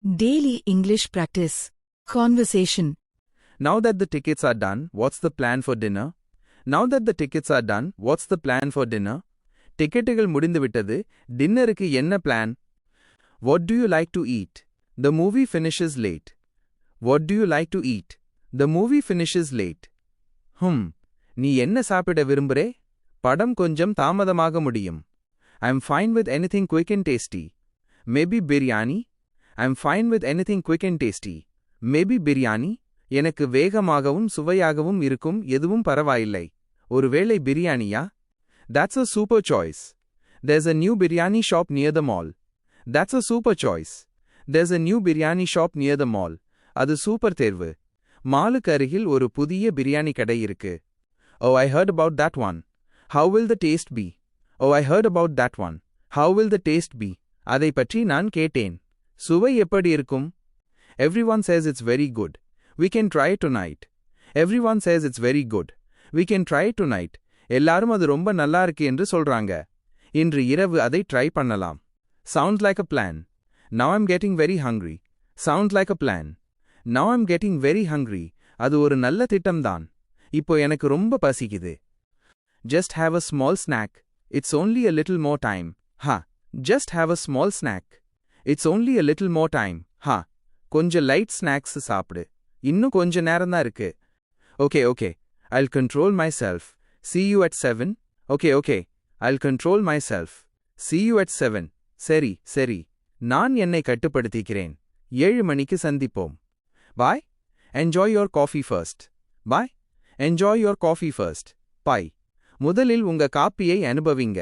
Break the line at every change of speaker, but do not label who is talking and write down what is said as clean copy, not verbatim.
Daily English practice. Conversation.
Now that the tickets are done, what's the plan for dinner? Now that the tickets are done, what's the plan for dinner? டிக்கெட்டுகள் முடிந்துவிட்டது டின்னருக்கு என்ன plan? What do you like to eat? The movie finishes late. What do you like to eat? The movie finishes late. நீ என்ன சாப்பிட விரும்புறே? படம் கொஞ்சம் தாமதமாக முடியும். I'm fine with anything quick and tasty. Maybe biryani? I'm fine with anything quick and tasty. Maybe biryani? எனக்கு வேகமாகவும் சுவையாகவும் இருக்கும் எதுவும் பரவாயில்லை. ஒருவேளை பிரியாணியா? That's a super choice. There's a new biryani shop near the mall. That's a super choice. There's a new biryani shop near the mall. அது super தேர்வு. மாலுக்கு அருகில் ஒரு புதிய பிரியாணி கடை இருக்கு. Oh, I heard about that one. How will the taste be? Oh, I heard about that one. How will the taste be? அதை பற்றி நான் கேட்டேன். சுவை எப்படி இருக்கும்? Everyone says it's very good. We can try it tonight. Everyone says it's very good. We can try it tonight. எல்லாரும் அது ரொம்ப நல்லா இருக்கு என்று சொல்றாங்க. இன்று இரவு அதை ட்ரை பண்ணலாம். Sounds like a plan. Now I'm getting very hungry. Sounds like a plan. Now I'm getting very hungry. அது ஒரு நல்ல திட்டம்தான். இப்போ எனக்கு ரொம்ப பசிக்குது. Just have a small snack. It's only a little more time. Just have a small snack. It's only a little more time. கொஞ்சம் light snacks சாப்பிடு. இன்னும் கொஞ்ச நேரம்தான் இருக்கு. Okay. I'll control myself. See you at 7. Okay. I'll control myself. See you at 7. சரி. நான் என்னை கட்டுப்படுத்திக்கிறேன். 7 மணிக்கு சந்திப்போம். Bye. Enjoy your coffee first. Bye. Enjoy your coffee first. Bye. முதலில் உங்க காப்பியை அனுபவிங்க.